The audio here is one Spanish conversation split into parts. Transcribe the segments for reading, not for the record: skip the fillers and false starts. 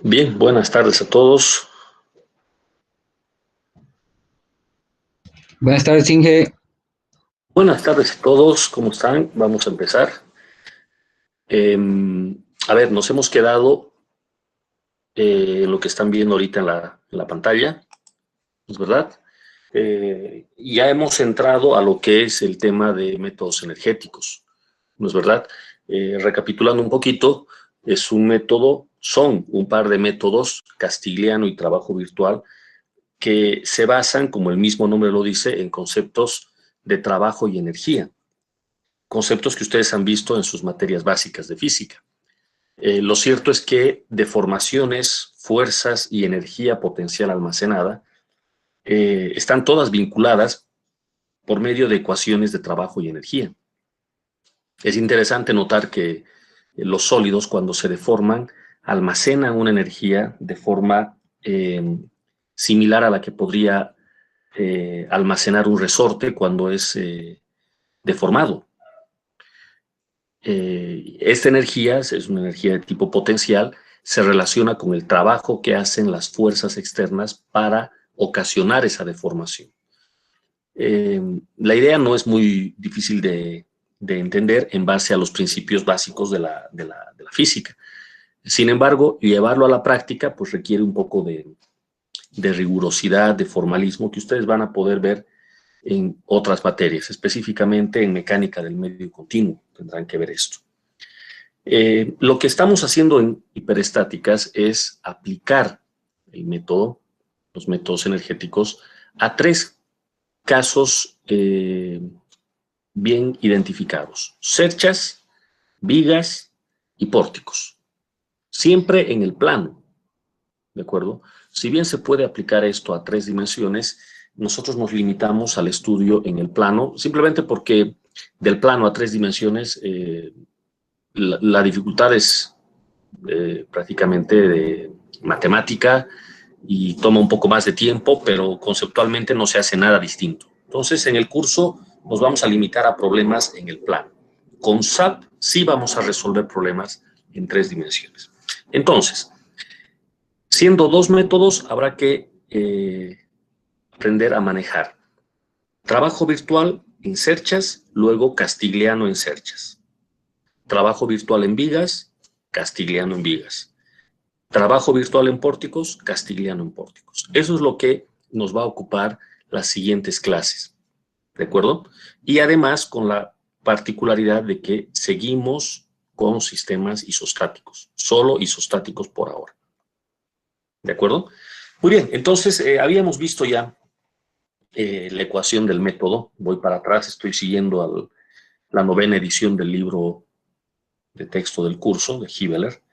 Bien, buenas tardes a todos. Buenas tardes, Inge. Buenas tardes a todos, ¿cómo están? Vamos a empezar. A ver, nos hemos quedado en lo que están viendo ahorita en la pantalla, ¿es verdad? Ya hemos entrado a lo que es el tema de métodos energéticos, ¿no es verdad? Recapitulando un poquito, son un par de métodos, Castigliano y trabajo virtual, que se basan, como el mismo nombre lo dice, en conceptos de trabajo y energía. Conceptos que ustedes han visto en sus materias básicas de física. Lo cierto es que deformaciones, fuerzas y energía potencial almacenada están todas vinculadas por medio de ecuaciones de trabajo y energía. Es interesante notar que los sólidos, cuando se deforman, almacenan una energía de forma similar a la que podría almacenar un resorte cuando es deformado. Esta energía es una energía de tipo potencial, se relaciona con el trabajo que hacen las fuerzas externas para ocasionar esa deformación. La idea no es muy difícil de entender en base a los principios básicos de la física. Sin embargo, llevarlo a la práctica pues requiere un poco de rigurosidad, de formalismo, que ustedes van a poder ver en otras materias, específicamente en mecánica del medio continuo, tendrán que ver esto. Lo que estamos haciendo en hiperestáticas es aplicar el método, los métodos energéticos, a tres casos bien identificados: cerchas, vigas y pórticos. Siempre en el plano, ¿de acuerdo? Si bien se puede aplicar esto a tres dimensiones, nosotros nos limitamos al estudio en el plano, simplemente porque del plano a tres dimensiones la dificultad es prácticamente de matemática y toma un poco más de tiempo, pero conceptualmente no se hace nada distinto. Entonces, en el curso nos vamos a limitar a problemas en el plano. Con SAP sí vamos a resolver problemas en tres dimensiones. Entonces, siendo dos métodos, habrá que aprender a manejar trabajo virtual en cerchas, luego Castigliano en cerchas. Trabajo virtual en vigas, Castigliano en vigas. Trabajo virtual en pórticos, Castigliano en pórticos. Eso es lo que nos va a ocupar las siguientes clases, ¿de acuerdo? Y además con la particularidad de que seguimos con sistemas isostáticos, solo isostáticos por ahora, ¿de acuerdo? Muy bien, entonces habíamos visto ya la ecuación del método. Voy para atrás, estoy siguiendo la novena edición del libro de texto del curso de Hibeler.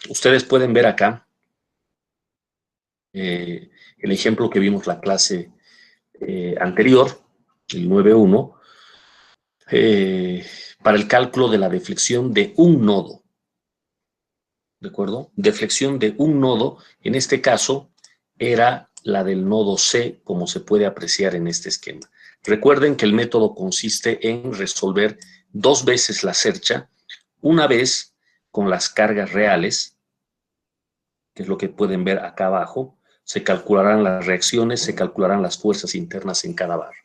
Ustedes pueden ver acá el ejemplo que vimos la clase anterior, el 9.1, para el cálculo de la deflexión de un nodo. ¿De acuerdo? Deflexión de un nodo, en este caso, era la del nodo C, como se puede apreciar en este esquema. Recuerden que el método consiste en resolver dos veces la cercha, una vez con las cargas reales, que es lo que pueden ver acá abajo. Se calcularán las reacciones, se calcularán las fuerzas internas en cada barra.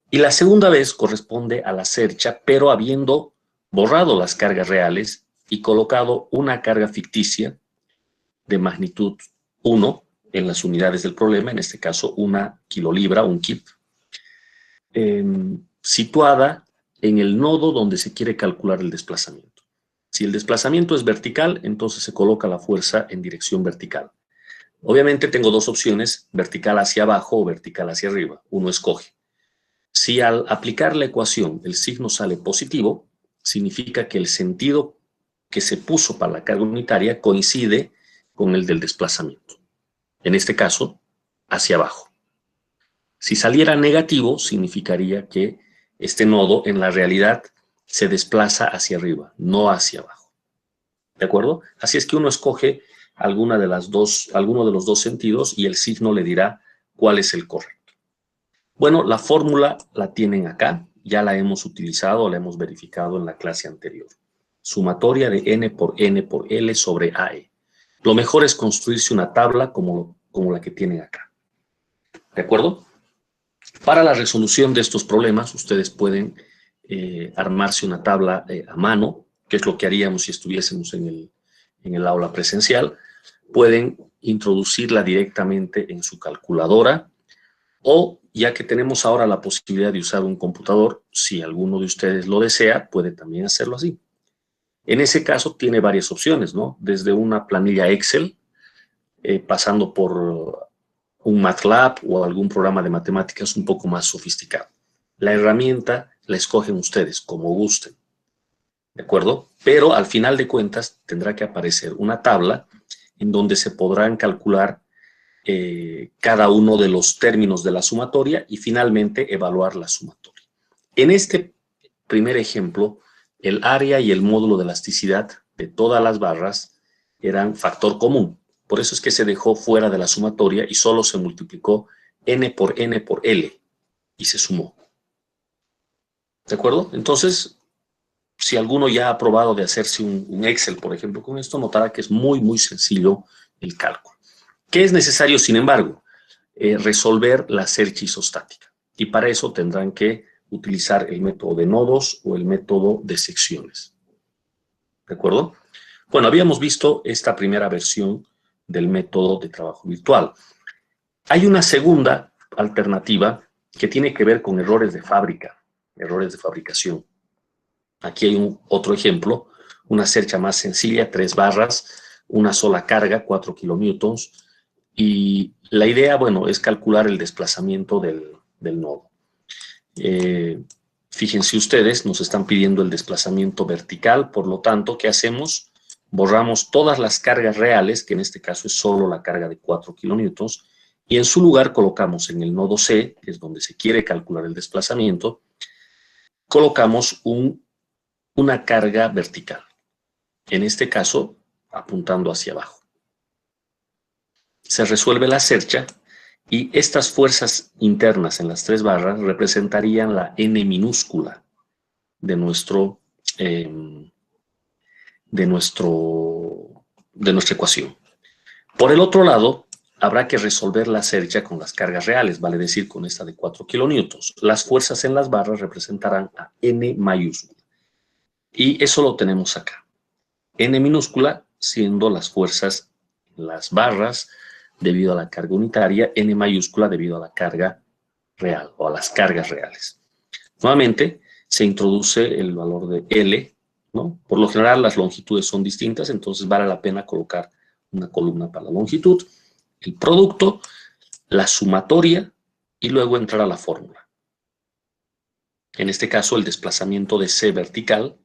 Y la segunda vez corresponde a la cercha, pero habiendo borrado las cargas reales y colocado una carga ficticia de magnitud 1 en las unidades del problema, en este caso una kilolibra, un kip, situada en el nodo donde se quiere calcular el desplazamiento. Si el desplazamiento es vertical, entonces se coloca la fuerza en dirección vertical. Obviamente tengo dos opciones, vertical hacia abajo o vertical hacia arriba. Uno escoge. Si al aplicar la ecuación el signo sale positivo, significa que el sentido que se puso para la carga unitaria coincide con el del desplazamiento. En este caso, hacia abajo. Si saliera negativo, significaría que este nodo en la realidad se desplaza hacia arriba, no hacia abajo. ¿De acuerdo? Así es que uno escoge alguno de los dos sentidos y el signo le dirá cuál es el correcto. Bueno, la fórmula la tienen acá, ya la hemos utilizado, la hemos verificado en la clase anterior. Sumatoria de n por L sobre AE. lo mejor es construirse una tabla como la que tienen acá. ¿De acuerdo? Para la resolución de estos problemas, ustedes pueden armarse una tabla a mano, que es lo que haríamos si estuviésemos en el aula presencial. Pueden introducirla directamente en su calculadora, o ya que tenemos ahora la posibilidad de usar un computador, si alguno de ustedes lo desea, puede también hacerlo así. En ese caso tiene varias opciones, ¿no? Desde una planilla Excel, pasando por un MATLAB o algún programa de matemáticas un poco más sofisticado. La herramienta la escogen ustedes, como gusten, ¿de acuerdo? Pero al final de cuentas tendrá que aparecer una tabla en donde se podrán calcular cada uno de los términos de la sumatoria y finalmente evaluar la sumatoria. En este primer ejemplo, el área y el módulo de elasticidad de todas las barras eran factor común. Por eso es que se dejó fuera de la sumatoria y solo se multiplicó n por L y se sumó. ¿De acuerdo? Entonces, si alguno ya ha probado de hacerse un Excel, por ejemplo, con esto, notará que es muy, muy sencillo el cálculo. ¿Qué es necesario, sin embargo? Resolver la cercha isostática. Y para eso tendrán que utilizar el método de nodos o el método de secciones. ¿De acuerdo? Bueno, habíamos visto esta primera versión del método de trabajo virtual. Hay una segunda alternativa que tiene que ver con errores de fábrica, errores de fabricación. Aquí hay otro ejemplo, una cercha más sencilla, 3 barras, una sola carga, 4 kilonewtons, y la idea, bueno, es calcular el desplazamiento del nodo. Fíjense ustedes, nos están pidiendo el desplazamiento vertical, por lo tanto, ¿qué hacemos? Borramos todas las cargas reales, que en este caso es solo la carga de 4 kilonewtons, y en su lugar colocamos en el nodo C, que es donde se quiere calcular el desplazamiento, colocamos una carga vertical, en este caso apuntando hacia abajo. Se resuelve la cercha y estas fuerzas internas en las 3 barras representarían la n minúscula de nuestra ecuación. Por el otro lado, habrá que resolver la cercha con las cargas reales, vale decir con esta de 4 kilonewtons. Las fuerzas en las barras representarán a n mayúscula. Y eso lo tenemos acá. N minúscula siendo las fuerzas en las barras debido a la carga unitaria, n mayúscula debido a la carga real o a las cargas reales. Nuevamente, se introduce el valor de L, ¿no? Por lo general las longitudes son distintas, entonces vale la pena colocar una columna para la longitud, el producto, la sumatoria y luego entrar a la fórmula. En este caso, el desplazamiento de C vertical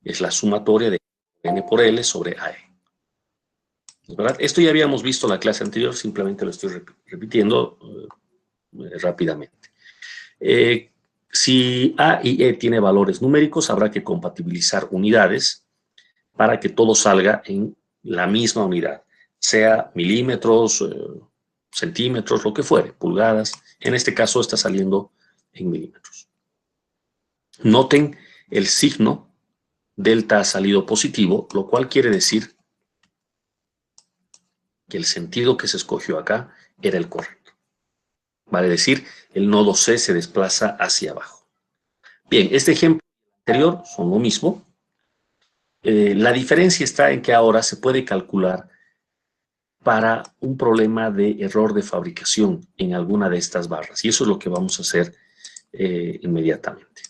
es la sumatoria de N por L sobre AE. ¿Verdad? Esto ya habíamos visto en la clase anterior, simplemente lo estoy repitiendo rápidamente. Si A y E tiene valores numéricos, habrá que compatibilizar unidades para que todo salga en la misma unidad, sea milímetros, centímetros, lo que fuere, pulgadas. En este caso está saliendo en milímetros. Noten el signo delta ha salido positivo, lo cual quiere decir que el sentido que se escogió acá era el correcto. Vale decir, el nodo C se desplaza hacia abajo. Bien, este ejemplo anterior son lo mismo. La diferencia está en que ahora se puede calcular para un problema de error de fabricación en alguna de estas barras. Y eso es lo que vamos a hacer inmediatamente.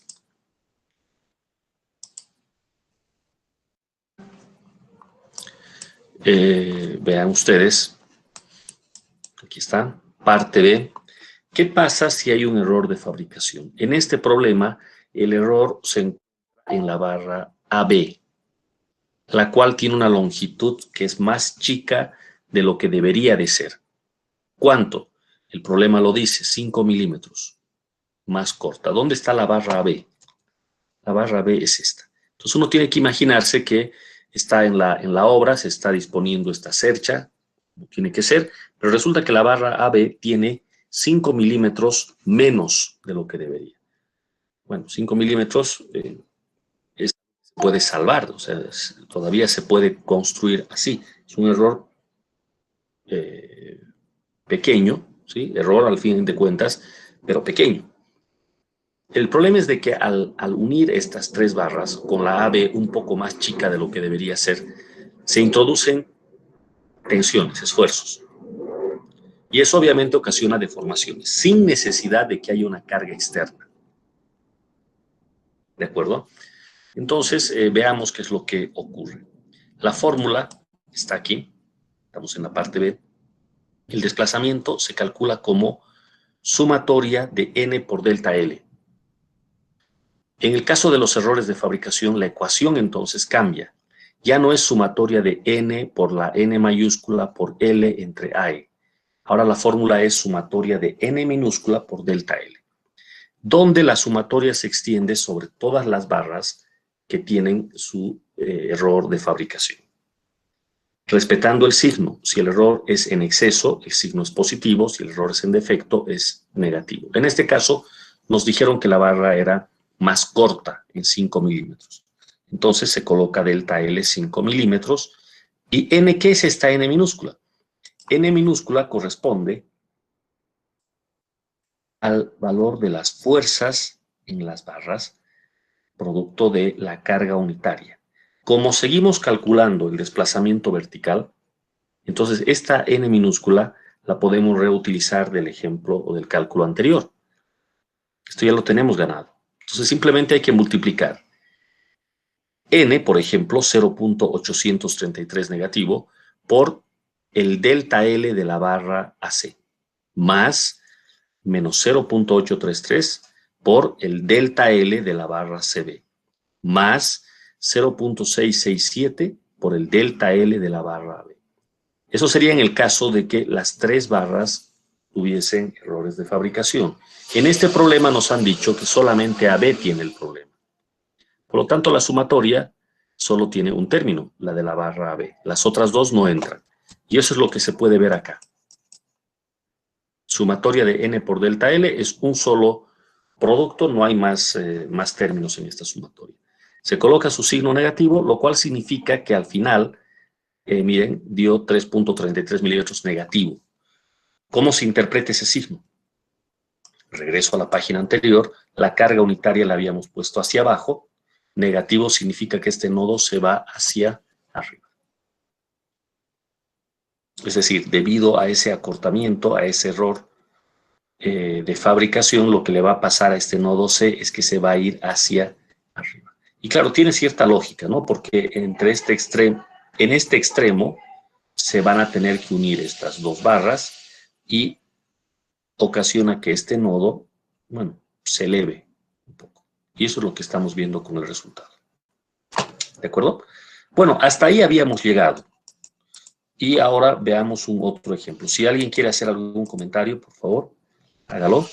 Vean ustedes, aquí está, parte B. ¿Qué pasa si hay un error de fabricación? En este problema, el error se encuentra en la barra AB, la cual tiene una longitud que es más chica de lo que debería de ser. ¿Cuánto? El problema lo dice, 5 milímetros, más corta. ¿Dónde está la barra AB? La barra B es esta. Entonces uno tiene que imaginarse que está en la obra, se está disponiendo esta cercha, no tiene que ser, pero resulta que la barra AB tiene 5 milímetros menos de lo que debería. Bueno, 5 milímetros se puede salvar, o sea, todavía se puede construir así. Es un error pequeño, ¿sí? Error al fin de cuentas, pero pequeño. El problema es de que al unir estas tres barras con la AB un poco más chica de lo que debería ser, se introducen tensiones, esfuerzos. Y eso obviamente ocasiona deformaciones, sin necesidad de que haya una carga externa. ¿De acuerdo? Entonces, veamos qué es lo que ocurre. La fórmula está aquí, estamos en la parte B. El desplazamiento se calcula como sumatoria de n por delta L. En el caso de los errores de fabricación, la ecuación entonces cambia. Ya no es sumatoria de n por la n mayúscula por L entre AE. Ahora la fórmula es sumatoria de n minúscula por delta L, donde la sumatoria se extiende sobre todas las barras que tienen su error de fabricación. Respetando el signo, si el error es en exceso, el signo es positivo, si el error es en defecto, es negativo. En este caso, nos dijeron que la barra era más corta, en 5 milímetros. Entonces se coloca delta L 5 milímetros. ¿Y n qué es esta n minúscula? N minúscula corresponde al valor de las fuerzas en las barras, producto de la carga unitaria. Como seguimos calculando el desplazamiento vertical, entonces esta n minúscula la podemos reutilizar del ejemplo o del cálculo anterior. Esto ya lo tenemos ganado. Entonces simplemente hay que multiplicar n, por ejemplo, 0.833 negativo, por el delta L de la barra AC, más menos 0.833 por el delta L de la barra CB, más 0.667 por el delta L de la barra AB. Eso sería en el caso de que las tres barras tuviesen errores de fabricación. En este problema nos han dicho que solamente AB tiene el problema. Por lo tanto, la sumatoria solo tiene un término, la de la barra AB. Las otras dos no entran. Y eso es lo que se puede ver acá. Sumatoria de n por delta L es un solo producto, no hay más términos en esta sumatoria. Se coloca su signo negativo, lo cual significa que al final, miren, dio 3.33 milímetros negativo. ¿Cómo se interpreta ese signo? Regreso a la página anterior, la carga unitaria la habíamos puesto hacia abajo, negativo significa que este nodo se va hacia arriba. Es decir, debido a ese acortamiento, a ese error de fabricación, lo que le va a pasar a este nodo C es que se va a ir hacia arriba. Y claro, tiene cierta lógica, ¿no? Porque en este extremo se van a tener que unir estas dos barras y ocasiona que este nodo, bueno, se eleve un poco. Y eso es lo que estamos viendo con el resultado. ¿De acuerdo? Bueno, hasta ahí habíamos llegado. Y ahora veamos un otro ejemplo. Si alguien quiere hacer algún comentario, por favor, hágalo.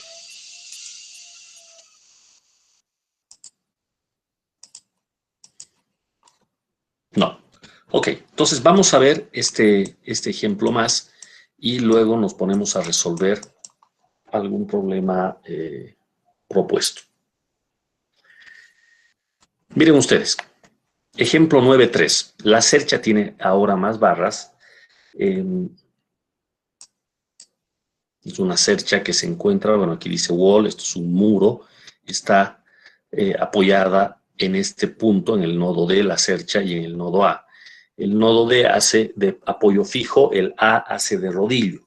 No. Ok, entonces vamos a ver este ejemplo más y luego nos ponemos a resolver algún problema propuesto. Miren ustedes, ejemplo 9.3. La cercha tiene ahora más barras. Es una cercha que se encuentra, bueno, aquí dice wall, esto es un muro, está apoyada en este punto, en el nodo D, la cercha, y en el nodo A. El nodo D hace de apoyo fijo, el A hace de rodillo.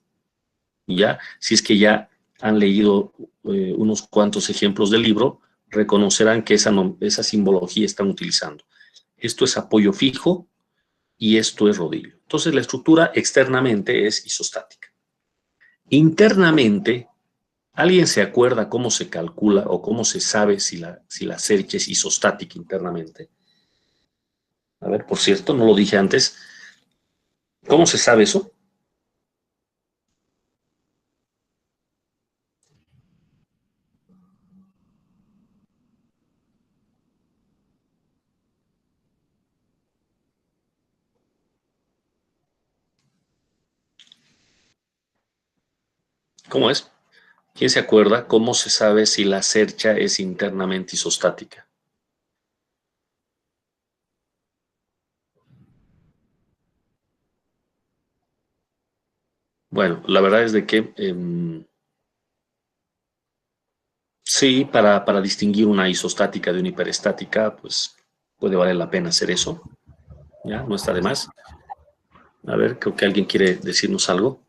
¿Ya? Si es que ya han leído unos cuantos ejemplos del libro, reconocerán que esa simbología están utilizando. Esto es apoyo fijo y esto es rodillo. Entonces la estructura externamente es isostática. Internamente, ¿alguien se acuerda cómo se calcula o cómo se sabe si la cercha es isostática internamente? A ver, por cierto, no lo dije antes. ¿Cómo se sabe eso? ¿Cómo es? ¿Quién se acuerda cómo se sabe si la cercha es internamente isostática? Bueno, la verdad es de que sí, para distinguir una isostática de una hiperestática, pues puede valer la pena hacer eso. ¿Ya? No está de más. A ver, creo que alguien quiere decirnos algo.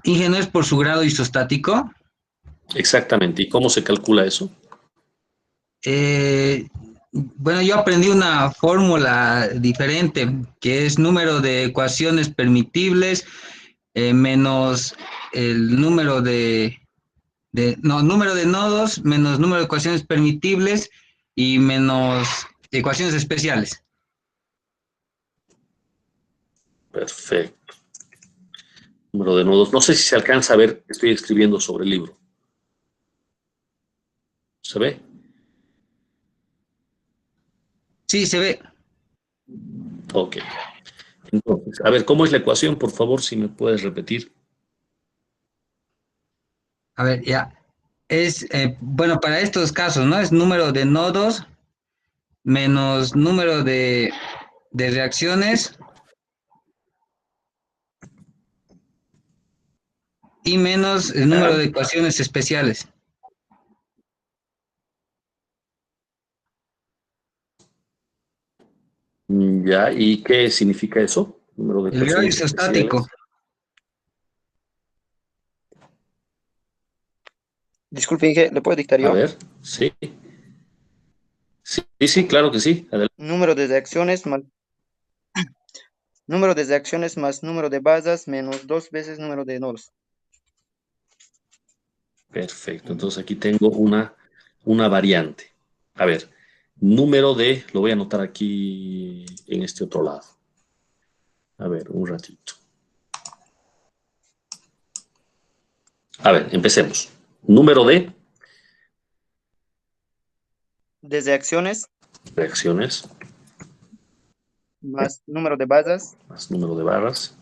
Ingen es por su grado isostático. Exactamente. ¿Y cómo se calcula eso? Bueno, yo aprendí una fórmula diferente, que es número de ecuaciones permitibles menos el número de nodos menos número de ecuaciones permitibles y menos ecuaciones especiales. Perfecto. Número de nodos. No sé si se alcanza a ver que estoy escribiendo sobre el libro. ¿Se ve? Sí, se ve. Ok. Entonces, a ver, ¿cómo es la ecuación? Por favor, si me puedes repetir. A ver, ya. Bueno, para estos casos, ¿no? Es número de nodos menos número de reacciones y menos el número Ya. de ecuaciones especiales. Ya. ¿Y qué significa eso? Número de El grado ecuaciones isostático. especiales. Disculpe, Inge, ¿le puedo dictar A yo? ver, sí. Sí, sí, claro que sí. Adelante. Número de reacciones más número de reacciones más número de bazas menos 2 veces número de nodos. Perfecto. Entonces aquí tengo una variante. A ver, número de, lo voy a anotar aquí en este otro lado. A ver, un ratito. A ver, empecemos. Número de De reacciones reacciones más número de bazas más número de barras.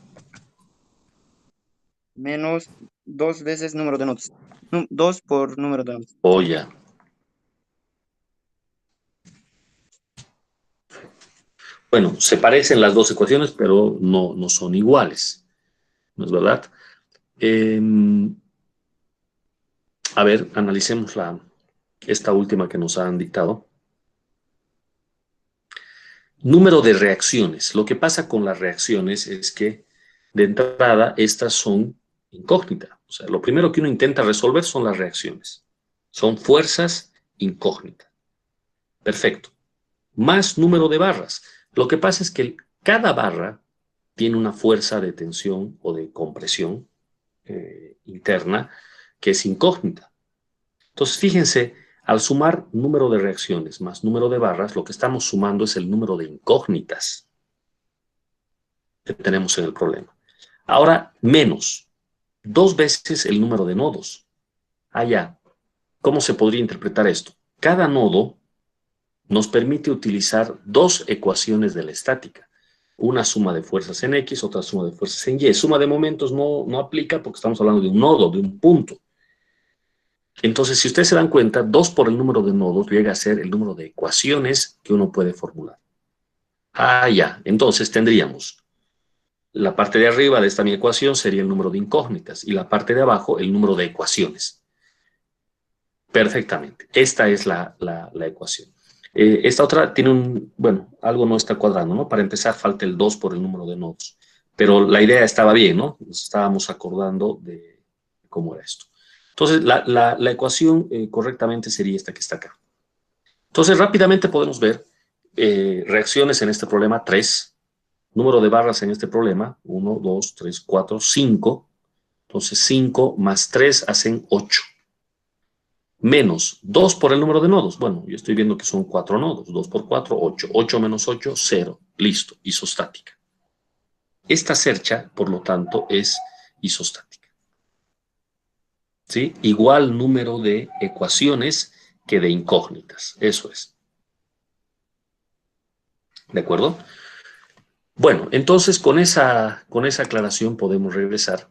menos 2 veces número de nodos. 2 por número de nodos. O ya. Bueno, se parecen las dos ecuaciones, pero no son iguales. ¿No es verdad? Eh, a ver, analicemos esta última que nos han dictado. Número de reacciones. Lo que pasa con las reacciones es que de entrada estas son incógnitas. O sea, lo primero que uno intenta resolver son las reacciones. Son fuerzas incógnitas. Perfecto. Más número de barras. Lo que pasa es que cada barra tiene una fuerza de tensión o de compresión interna que es incógnita. Entonces, fíjense, al sumar número de reacciones más número de barras, lo que estamos sumando es el número de incógnitas que tenemos en el problema. Ahora, menos 2 veces el número de nodos. Ya. ¿Cómo se podría interpretar esto? Cada nodo nos permite utilizar dos ecuaciones de la estática. Una suma de fuerzas en X, otra suma de fuerzas en Y. Suma de momentos no aplica porque estamos hablando de un nodo, de un punto. Entonces, si ustedes se dan cuenta, 2 por el número de nodos llega a ser el número de ecuaciones que uno puede formular. Ya. Entonces tendríamos la parte de arriba de esta mi ecuación sería el número de incógnitas y la parte de abajo el número de ecuaciones. Perfectamente. Esta es la ecuación. Esta otra tiene bueno, algo no está cuadrando, ¿no? Para empezar falta el 2 por el número de nodos. Pero la idea estaba bien, ¿no? Nos estábamos acordando de cómo era esto. Entonces, la ecuación correctamente sería esta que está acá. Entonces, rápidamente podemos ver reacciones en este problema, 3. Número de barras en este problema, 1, 2, 3, 4, 5. Entonces, 5 más 3 hacen 8. Menos 2 por el número de nodos. Bueno, yo estoy viendo que son 4 nodos. 2 por 4, 8. 8 menos 8, 0. Listo, isostática. Esta cercha, por lo tanto, es isostática. ¿Sí? Igual número de ecuaciones que de incógnitas. Eso es. ¿De acuerdo? Bueno, entonces con esa aclaración podemos regresar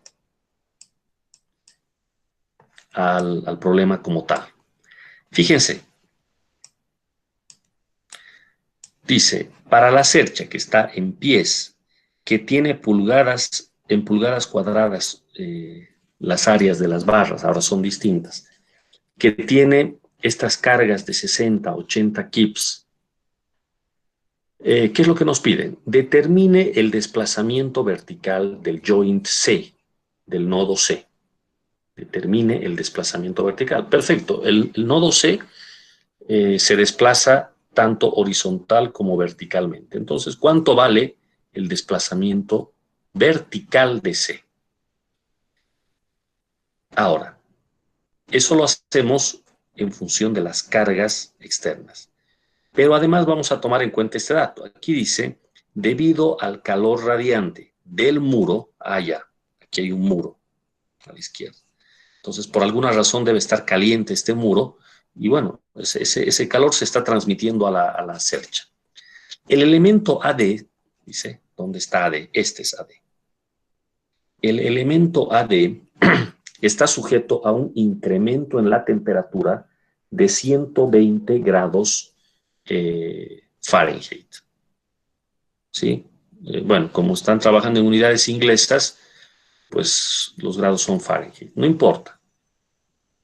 al problema como tal. Fíjense, dice, para la cercha que está en pies, que tiene pulgadas en pulgadas cuadradas las áreas de las barras, ahora son distintas, que tiene estas cargas de 60, 80 kips, ¿qué es lo que nos piden? Determine el desplazamiento vertical del joint C, del nodo C. Determine el desplazamiento vertical. Perfecto, el nodo C se desplaza tanto horizontal como verticalmente. Entonces, ¿cuánto vale el desplazamiento vertical de C? Ahora, eso lo hacemos en función de las cargas externas. Pero además vamos a tomar en cuenta este dato. Aquí dice, debido al calor radiante del muro, allá, aquí hay un muro a la izquierda. Entonces, por alguna razón debe estar caliente este muro y bueno, ese calor se está transmitiendo a la cercha. El elemento AD, dice, ¿dónde está AD? Este es AD. El elemento AD está sujeto a un incremento en la temperatura de 120 grados Fahrenheit. ¿Sí? Bueno, como están trabajando en unidades inglesas, pues los grados son Fahrenheit. No importa.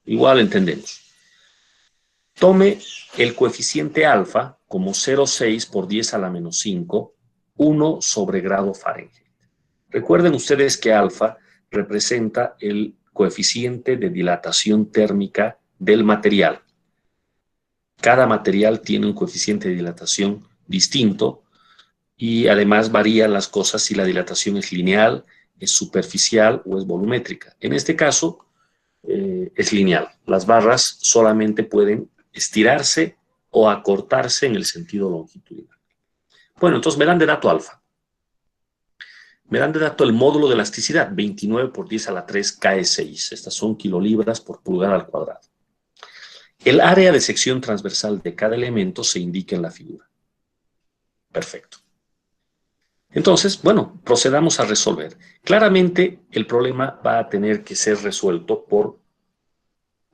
Igual entendemos. Tome el coeficiente alfa como 0,6 por 10 a la menos 5, 1 sobre grado Fahrenheit. Recuerden ustedes que alfa representa el coeficiente de dilatación térmica del material. Cada material tiene un coeficiente de dilatación distinto y además varían las cosas si la dilatación es lineal, es superficial o es volumétrica. En este caso es lineal. Las barras solamente pueden estirarse o acortarse en el sentido longitudinal. Bueno, entonces me dan de dato alfa. Me dan de dato el módulo de elasticidad, 29 por 10 a la 3 K6. Estas son kilolibras por pulgada al cuadrado. El área de sección transversal de cada elemento se indica en la figura. Perfecto. Entonces, bueno, procedamos a resolver. Claramente, el problema va a tener que ser resuelto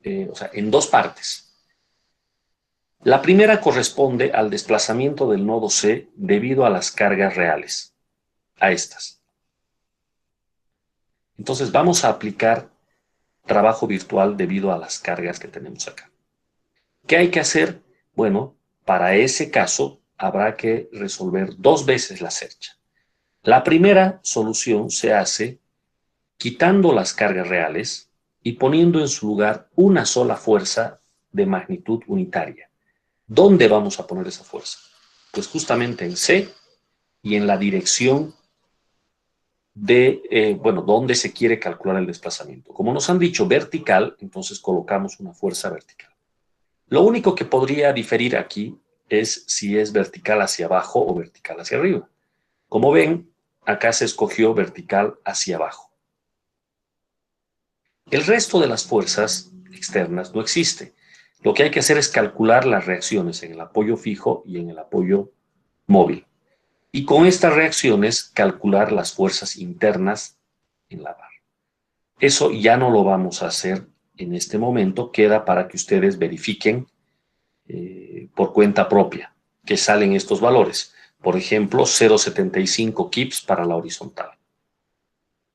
en dos partes. La primera corresponde al desplazamiento del nodo C debido a las cargas reales, a estas. Entonces, vamos a aplicar trabajo virtual debido a las cargas que tenemos acá. ¿Qué hay que hacer? Bueno, para ese caso habrá que resolver dos veces la cercha. La primera solución se hace quitando las cargas reales y poniendo en su lugar una sola fuerza de magnitud unitaria. ¿Dónde vamos a poner esa fuerza? Pues justamente en C y en la dirección de, donde se quiere calcular el desplazamiento. Como nos han dicho vertical, entonces colocamos una fuerza vertical. Lo único que podría diferir aquí es si es vertical hacia abajo o vertical hacia arriba. Como ven, acá se escogió vertical hacia abajo. El resto de las fuerzas externas no existe. Lo que hay que hacer es calcular las reacciones en el apoyo fijo y en el apoyo móvil. Y con estas reacciones calcular las fuerzas internas en la barra. Eso ya no lo vamos a hacer en este momento, queda para que ustedes verifiquen por cuenta propia que salen estos valores. Por ejemplo, 0,75 kips para la horizontal.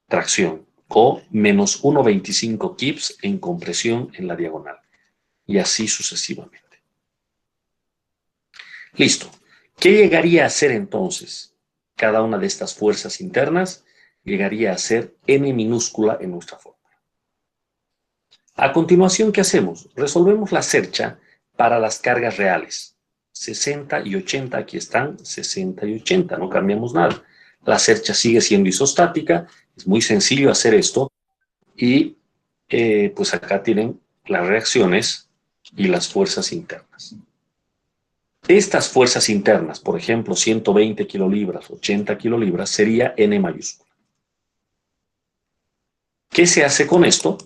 Tracción. O menos 1,25 kips en compresión en la diagonal. Y así sucesivamente. Listo. ¿Qué llegaría a ser entonces cada una de estas fuerzas internas? Llegaría a ser n minúscula en nuestra fórmula. A continuación, ¿qué hacemos? Resolvemos la cercha para las cargas reales. 60 y 80, aquí están, 60 y 80, no cambiamos nada. La cercha sigue siendo isostática, es muy sencillo hacer esto. Y pues acá tienen las reacciones y las fuerzas internas. Estas fuerzas internas, por ejemplo, 120 kilolibras, 80 kilolibras, sería N mayúscula. ¿Qué se hace con esto?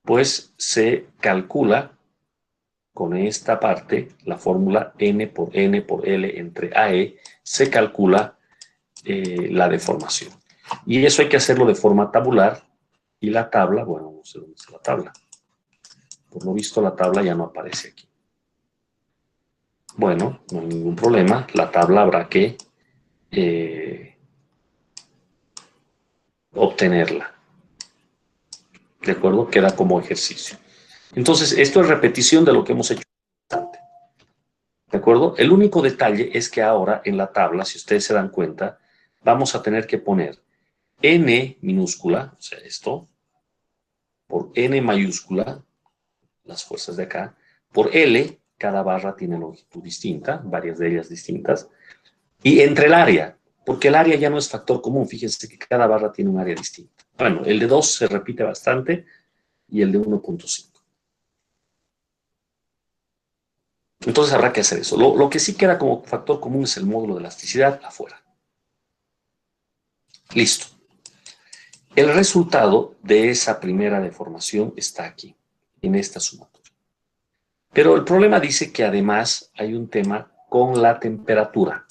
Pues se calcula con esta parte, la fórmula N por L entre AE, se calcula la deformación. Y eso hay que hacerlo de forma tabular. Y la tabla, bueno, no sé dónde está la tabla. Por lo visto la tabla ya no aparece aquí. Bueno, no hay ningún problema. La tabla habrá que obtenerla. ¿De acuerdo? Queda como ejercicio. Entonces, esto es repetición de lo que hemos hecho antes. ¿De acuerdo? El único detalle es que ahora en la tabla, si ustedes se dan cuenta, vamos a tener que poner n minúscula, o sea, esto, por n mayúscula, las fuerzas de acá, por L, cada barra tiene longitud distinta, varias de ellas distintas, y entre el área, porque el área ya no es factor común, fíjense que cada barra tiene un área distinta. Bueno, el de 2 se repite bastante y el de 1.5. Entonces habrá que hacer eso. Lo que sí queda como factor común es el módulo de elasticidad afuera. Listo. El resultado de esa primera deformación está aquí, en esta sumatoria. Pero el problema dice que además hay un tema con la temperatura.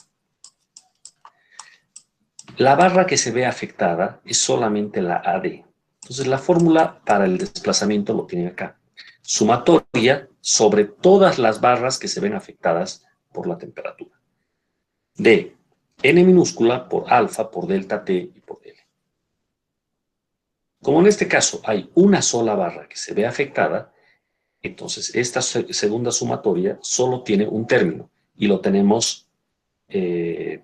La barra que se ve afectada es solamente la AD. Entonces la fórmula para el desplazamiento lo tienen acá. Sumatoria sobre todas las barras que se ven afectadas por la temperatura. De n minúscula por alfa, por delta T y por L. Como en este caso hay una sola barra que se ve afectada, entonces esta segunda sumatoria solo tiene un término y lo tenemos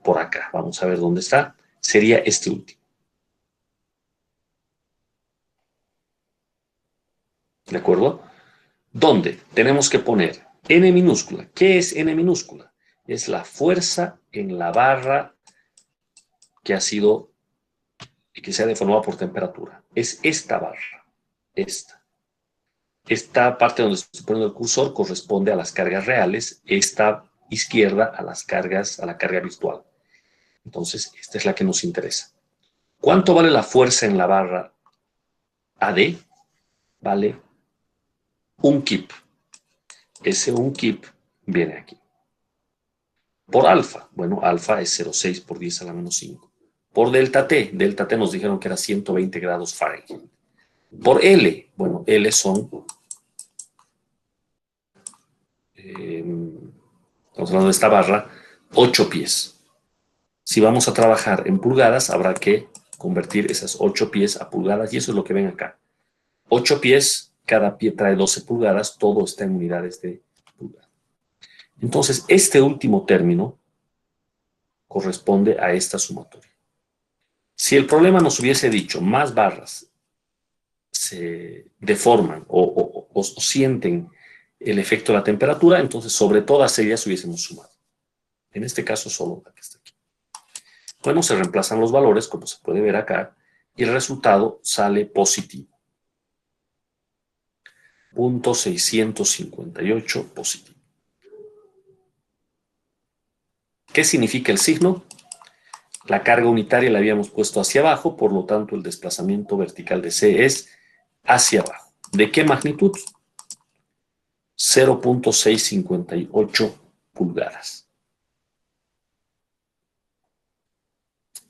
por acá. Vamos a ver dónde está. Sería este último. ¿De acuerdo? ¿Dónde? Tenemos que poner n minúscula. ¿Qué es n minúscula? Es la fuerza en la barra que se ha deformado por temperatura. Es esta barra. Esta parte donde estoy poniendo el cursor corresponde a las cargas reales. Esta izquierda a la carga virtual. Entonces, esta es la que nos interesa. ¿Cuánto vale la fuerza en la barra AD? Vale 1 kip. Ese 1 kip viene aquí. Por alfa, bueno, alfa es 0,6 por 10 a la menos 5. Por delta T nos dijeron que era 120 grados Fahrenheit. Por L, bueno, L son, estamos hablando de esta barra, 8 pies. Si vamos a trabajar en pulgadas, habrá que convertir esas 8 pies a pulgadas, y eso es lo que ven acá. 8 pies, cada pie trae 12 pulgadas, todo está en unidades de pulgada. Entonces, este último término corresponde a esta sumatoria. Si el problema nos hubiese dicho más barras se deforman o sienten el efecto de la temperatura, entonces sobre todas ellas hubiésemos sumado. En este caso solo la que está aquí. Bueno, se reemplazan los valores, como se puede ver acá, y el resultado sale positivo. 0.658 positivo. ¿Qué significa el signo? La carga unitaria la habíamos puesto hacia abajo, por lo tanto el desplazamiento vertical de C es hacia abajo. ¿De qué magnitud? 0.658 pulgadas.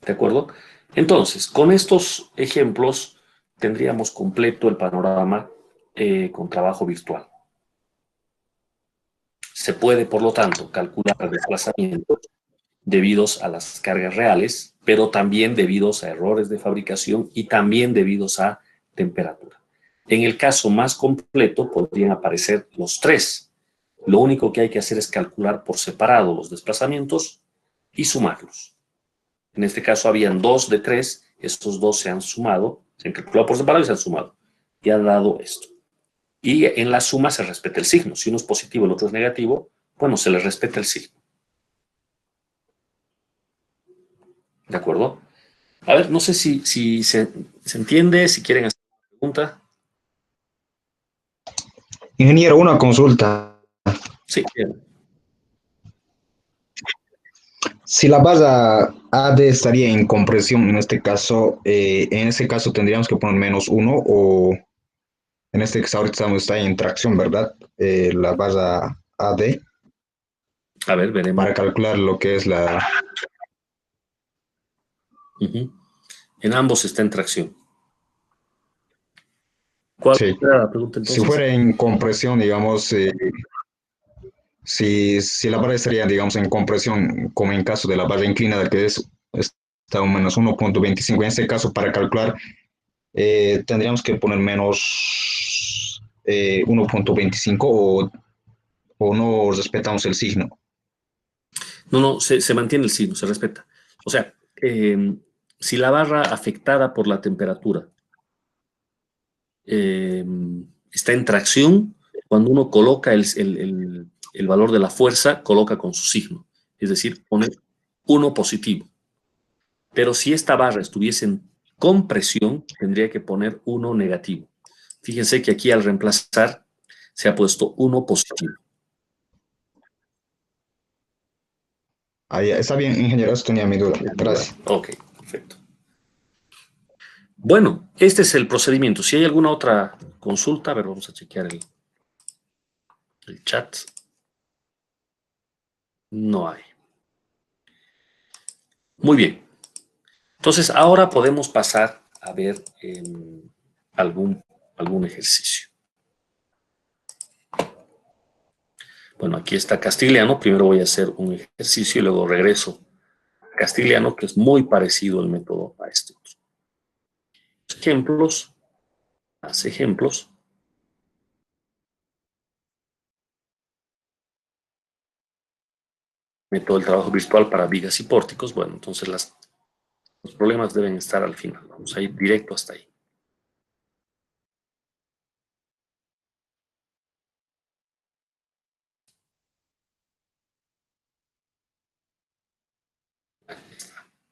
¿De acuerdo? Entonces, con estos ejemplos tendríamos completo el panorama con trabajo virtual. Se puede, por lo tanto, calcular desplazamientos debidos a las cargas reales, pero también debidos a errores de fabricación y también debidos a temperatura. En el caso más completo podrían aparecer los tres. Lo único que hay que hacer es calcular por separado los desplazamientos y sumarlos. En este caso habían 2 de 3, estos 2 se han sumado, se han calculado por separado y se han sumado. Y han dado esto. Y en la suma se respeta el signo. Si uno es positivo y el otro es negativo, bueno, se le respeta el signo. ¿De acuerdo? A ver, no sé si se entiende, si quieren hacer una pregunta. Ingeniero, una consulta. Sí, bien. Si la barra AD estaría en compresión, en este caso tendríamos que poner -1, o en este caso ahorita está en tracción, ¿verdad? La barra AD, A ver, veremos. para calcular lo que es la... En ambos está en tracción. ¿Cuál era la pregunta entonces? Si fuera en compresión, digamos, si la barra estaría, digamos, en compresión, como en caso de la barra inclinada, que es está un menos 1.25. En este caso, para calcular, tendríamos que poner menos 1.25 o no respetamos el signo. No, no, se mantiene el signo, se respeta. O sea, si la barra afectada por la temperatura eh, está en tracción, cuando uno coloca el valor de la fuerza, coloca con su signo. Es decir, pone 1 positivo. Pero si esta barra estuviese en compresión, tendría que poner 1 negativo. Fíjense que aquí al reemplazar se ha puesto 1 positivo. Ahí está bien, ingeniero, eso tenía mi duda. Gracias. Ok, perfecto. Bueno, este es el procedimiento. Si hay alguna otra consulta, a ver, vamos a chequear el chat. No hay. Muy bien. Entonces, ahora podemos pasar a ver algún ejercicio. Bueno, aquí está Castigliano. Primero voy a hacer un ejercicio y luego regreso a Castigliano, que es muy parecido al método a este otro. Ejemplos, más ejemplos. Método del trabajo virtual para vigas y pórticos. Bueno, entonces los problemas deben estar al final. Vamos a ir directo hasta ahí.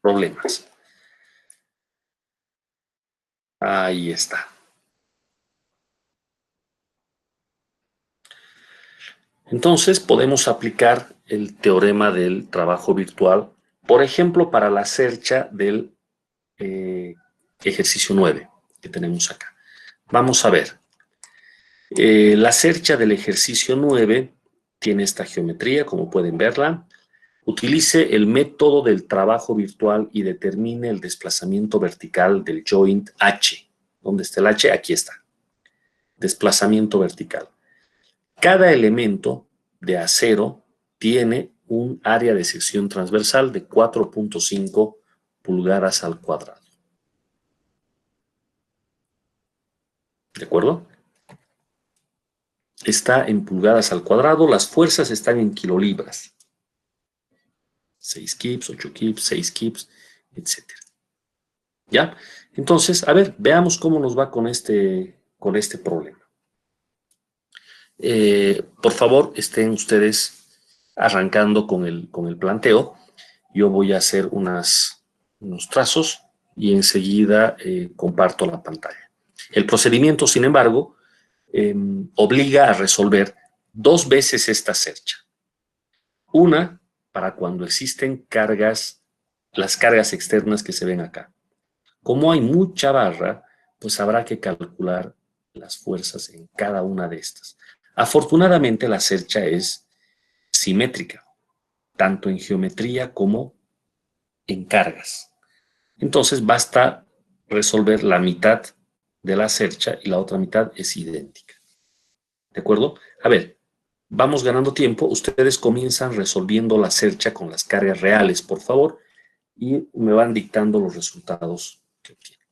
Problemas. Ahí está. Entonces podemos aplicar el teorema del trabajo virtual, por ejemplo, para la cercha del ejercicio 9 que tenemos acá. Vamos a ver. La cercha del ejercicio 9 tiene esta geometría, como pueden verla. Utilice el método del trabajo virtual y determine el desplazamiento vertical del joint H. ¿Dónde está el H? Aquí está. Desplazamiento vertical. Cada elemento de acero tiene un área de sección transversal de 4.5 pulgadas al cuadrado. ¿De acuerdo? Está en pulgadas al cuadrado, las fuerzas están en kilolibras. 6 kips, 8 kips, 6 kips, etc. ¿Ya? Entonces, a ver, veamos cómo nos va con este problema. Por favor, estén ustedes arrancando con el planteo. Yo voy a hacer unos trazos y enseguida comparto la pantalla. El procedimiento, sin embargo, obliga a resolver 2 veces esta cercha. Una para cuando existen las cargas externas que se ven acá. Como hay mucha barra, pues habrá que calcular las fuerzas en cada una de estas. Afortunadamente, la cercha es simétrica, tanto en geometría como en cargas. Entonces, basta resolver la mitad de la cercha y la otra mitad es idéntica. ¿De acuerdo? A ver, vamos ganando tiempo. Ustedes comienzan resolviendo la cercha con las cargas reales, por favor, y me van dictando los resultados que obtienen.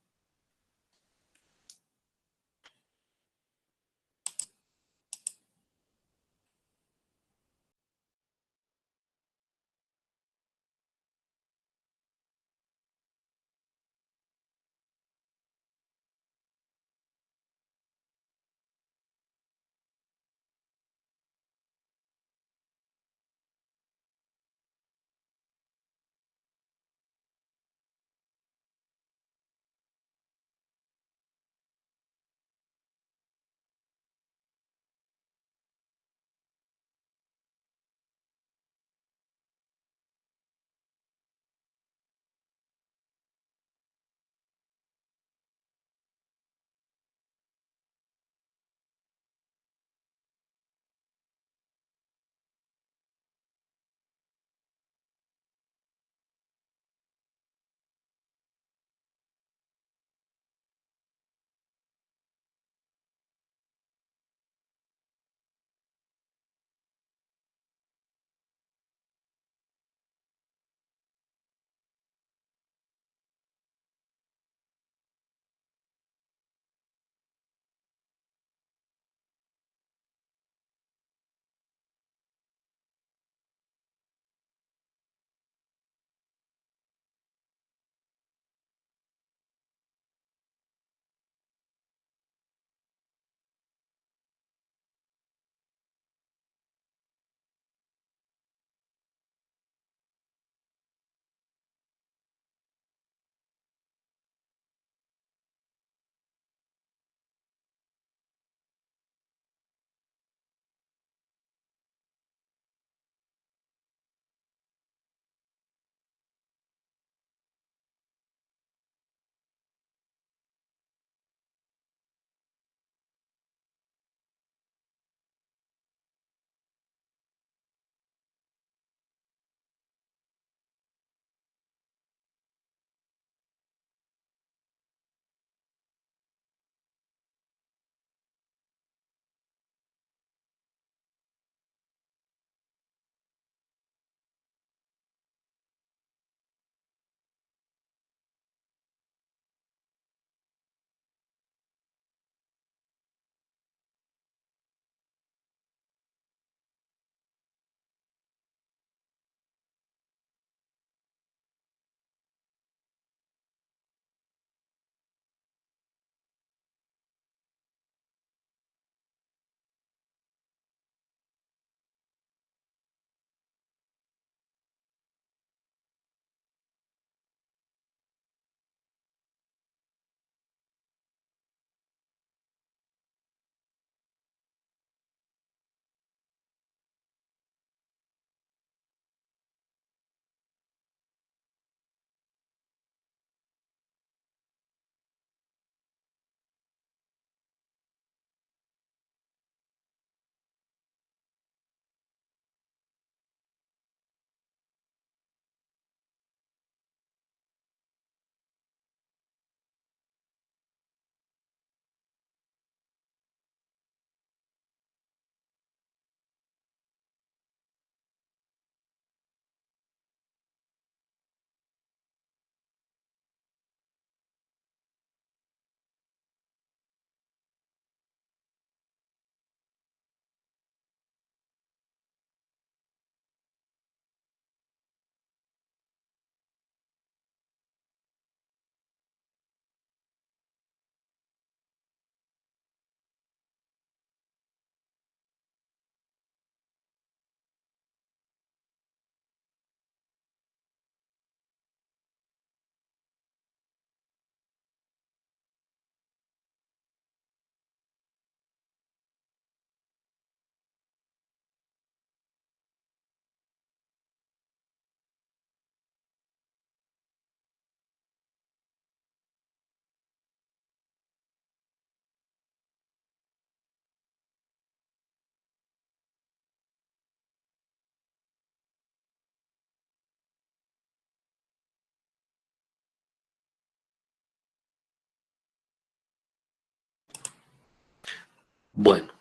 Bueno,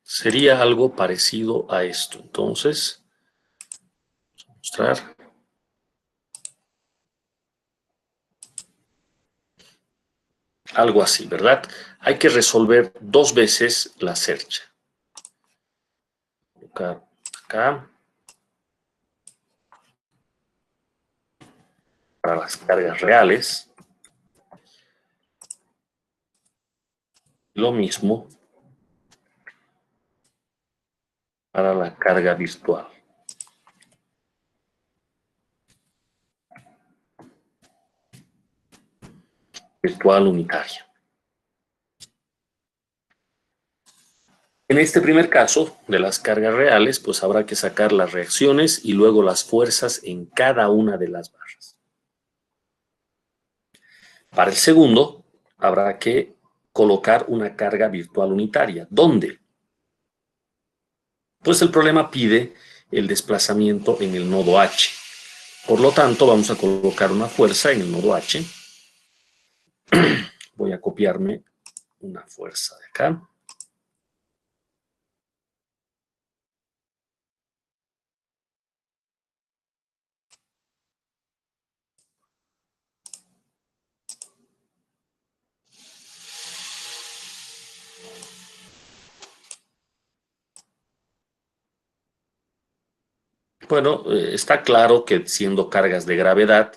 sería algo parecido a esto. Entonces, vamos a mostrar. Algo así, ¿verdad? Hay que resolver 2 veces la cercha. Colocar acá. Para las cargas reales. Lo mismo para la carga virtual. Virtual unitaria. En este primer caso de las cargas reales, pues habrá que sacar las reacciones y luego las fuerzas en cada una de las barras. Para el segundo, habrá que colocar una carga virtual unitaria. ¿Dónde? Pues el problema pide el desplazamiento en el nodo H. Por lo tanto, vamos a colocar una fuerza en el nodo H. Voy a copiarme una fuerza de acá. Bueno, está claro que siendo cargas de gravedad,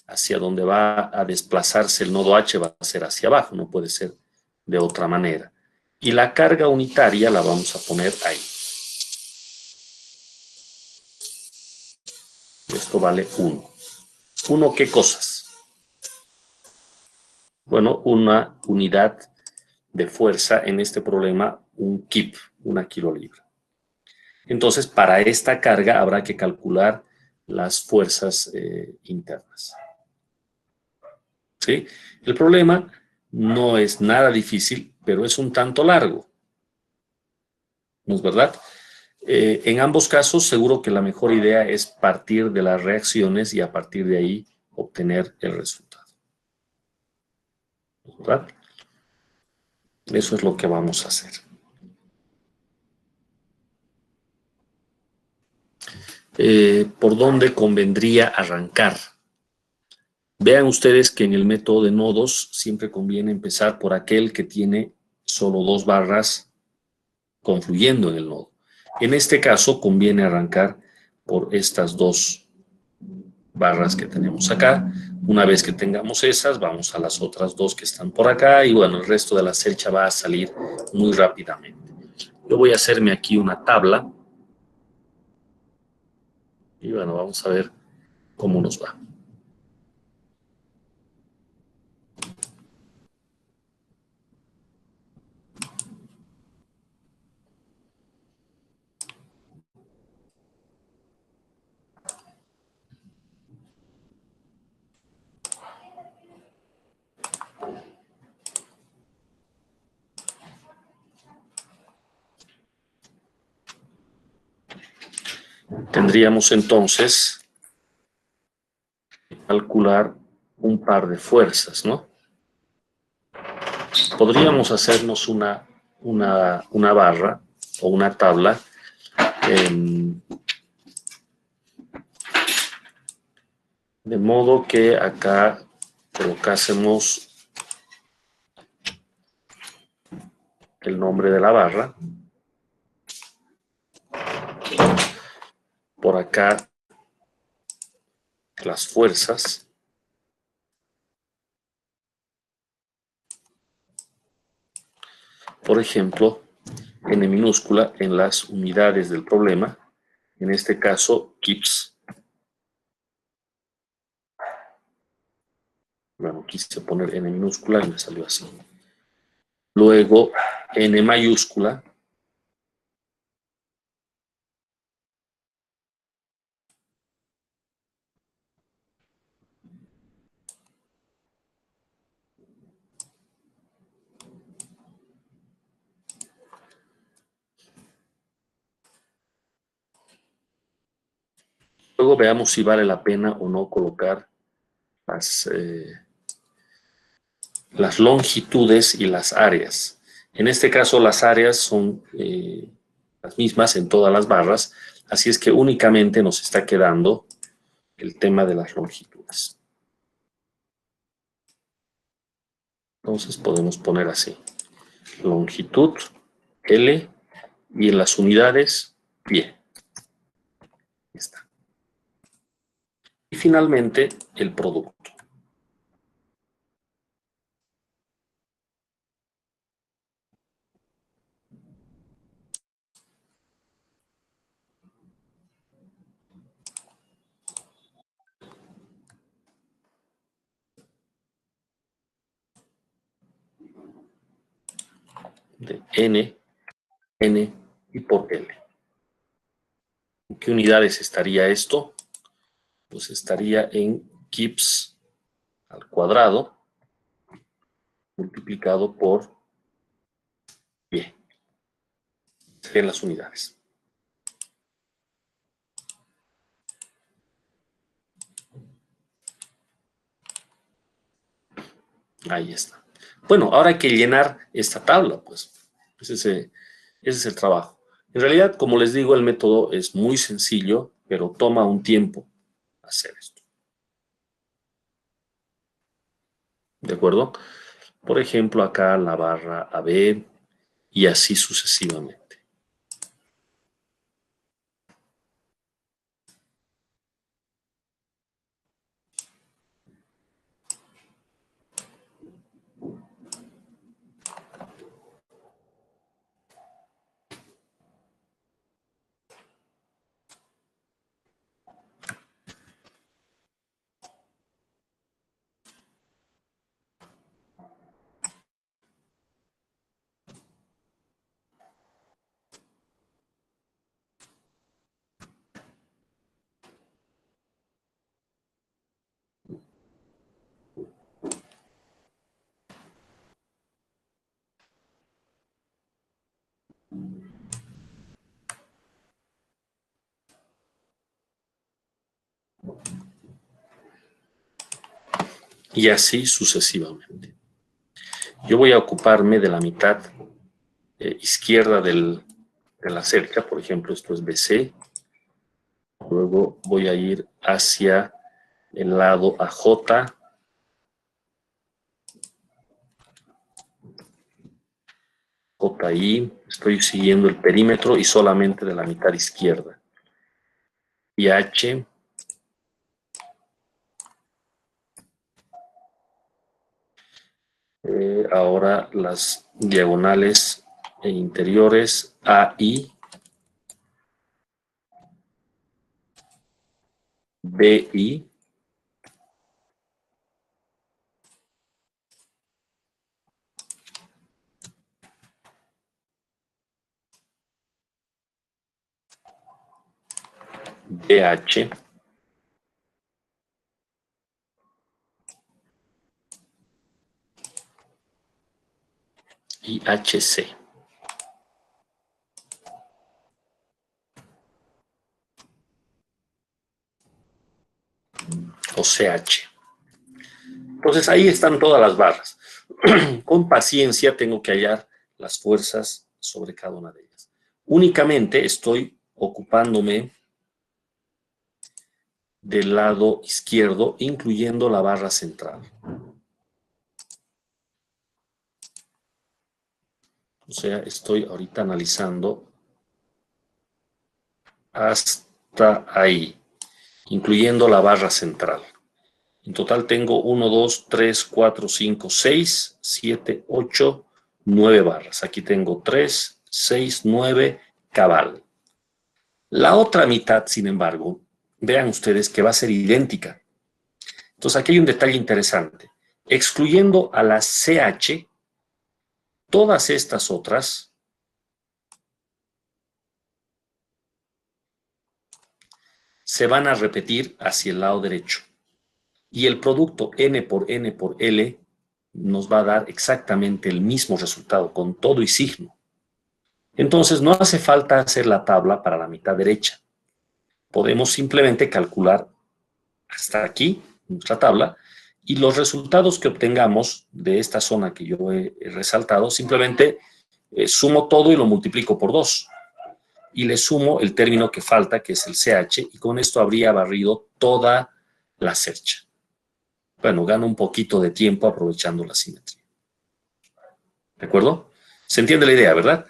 hacia donde va a desplazarse el nodo H va a ser hacia abajo, no puede ser de otra manera. Y la carga unitaria la vamos a poner ahí. Esto vale 1. ¿1 qué cosas? Bueno, una unidad de fuerza, en este problema, un kip, 1 kilolibra. Entonces, para esta carga habrá que calcular las fuerzas internas. ¿Sí? El problema no es nada difícil, pero es un tanto largo. ¿No es verdad? En ambos casos, seguro que la mejor idea es partir de las reacciones y a partir de ahí obtener el resultado. ¿No es verdad? Eso es lo que vamos a hacer. ¿Por dónde convendría arrancar? Vean ustedes que en el método de nodos siempre conviene empezar por aquel que tiene solo 2 barras confluyendo en el nodo. En este caso conviene arrancar por estas 2 barras que tenemos acá. Una vez que tengamos esas, vamos a las otras 2 que están por acá y bueno, el resto de la cercha va a salir muy rápidamente. Yo voy a hacerme aquí una tabla y bueno, vamos a ver cómo nos va. Tendríamos entonces que calcular un par de fuerzas, ¿no? Podríamos hacernos una barra o una tabla de modo que acá colocásemos el nombre de la barra. Por acá las fuerzas. Por ejemplo, n minúscula en las unidades del problema. En este caso, kips. Bueno, quise poner n minúscula y me salió así. Luego, n mayúscula. Luego veamos si vale la pena o no colocar las longitudes y las áreas. En este caso las áreas son las mismas en todas las barras, así es que únicamente nos está quedando el tema de las longitudes. Entonces podemos poner así, longitud L y en las unidades pie. Ahí está. Y finalmente el producto. De N, N y por L. ¿En qué unidades estaría esto? Pues estaría en kips al cuadrado multiplicado por pie. Serían las unidades. Ahí está. Bueno, ahora hay que llenar esta tabla, pues. Ese es el trabajo. En realidad, como les digo, el método es muy sencillo, pero toma un tiempo hacer esto. ¿De acuerdo? Por ejemplo, acá la barra AB y así sucesivamente. Y así sucesivamente. Yo voy a ocuparme de la mitad izquierda de la cerca, por ejemplo, esto es BC. Luego voy a ir hacia el lado AJ. JI, estoy siguiendo el perímetro y solamente de la mitad izquierda. Y H. Ahora las diagonales e interiores AI, BI, BH, y HC. O CH. Entonces ahí están todas las barras. Con paciencia tengo que hallar las fuerzas sobre cada una de ellas. Únicamente estoy ocupándome del lado izquierdo, incluyendo la barra central. O sea, estoy ahorita analizando hasta ahí, incluyendo la barra central. En total tengo 1, 2, 3, 4, 5, 6, 7, 8, 9 barras. Aquí tengo 3, 6, 9, cabal. La otra mitad, sin embargo, vean ustedes que va a ser idéntica. Entonces aquí hay un detalle interesante. Excluyendo a la CH, todas estas otras se van a repetir hacia el lado derecho. Y el producto N por N por L nos va a dar exactamente el mismo resultado, con todo y signo. Entonces no hace falta hacer la tabla para la mitad derecha. Podemos simplemente calcular hasta aquí nuestra tabla y los resultados que obtengamos de esta zona que yo he resaltado, simplemente sumo todo y lo multiplico por 2. Y le sumo el término que falta, que es el CH, y con esto habría barrido toda la cercha. Bueno, gano un poquito de tiempo aprovechando la simetría. ¿De acuerdo? ¿Se entiende la idea, verdad?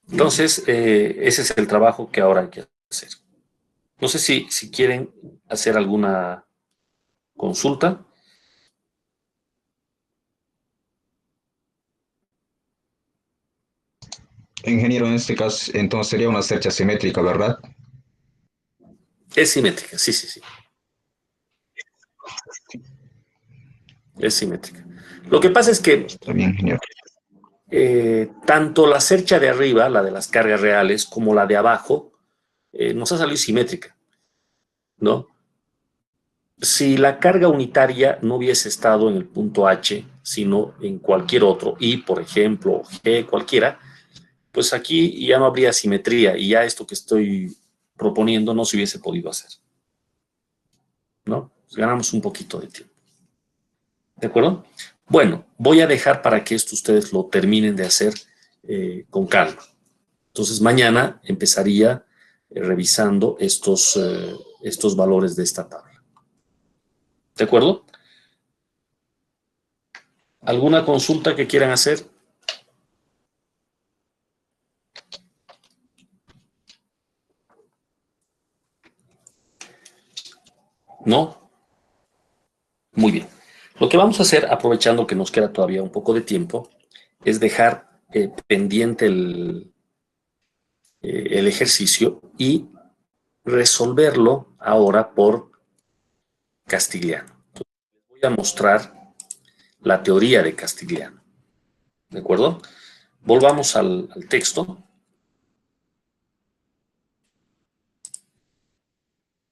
Entonces, ese es el trabajo que ahora hay que hacer. No sé si quieren hacer alguna consulta. Ingeniero, en este caso, entonces sería una cercha simétrica, ¿verdad? Es simétrica, sí, sí, sí. Es simétrica. Lo que pasa es que Está bien, ingeniero. tanto la cercha de arriba, la de las cargas reales, como la de abajo, nos ha salido simétrica, ¿no? Si la carga unitaria no hubiese estado en el punto H, sino en cualquier otro, I, por ejemplo, G, cualquiera, pues aquí ya no habría simetría y ya esto que estoy proponiendo no se hubiese podido hacer, ¿no? Pues ganamos un poquito de tiempo. ¿De acuerdo? Bueno, voy a dejar para que esto ustedes lo terminen de hacer con calma. Entonces mañana empezaría revisando estos valores de esta tabla. ¿De acuerdo? ¿Alguna consulta que quieran hacer? ¿No? Muy bien. Lo que vamos a hacer, aprovechando que nos queda todavía un poco de tiempo, es dejar pendiente el ejercicio y resolverlo ahora por Castigliano. Entonces, les voy a mostrar la teoría de Castigliano. ¿De acuerdo? Volvamos al texto.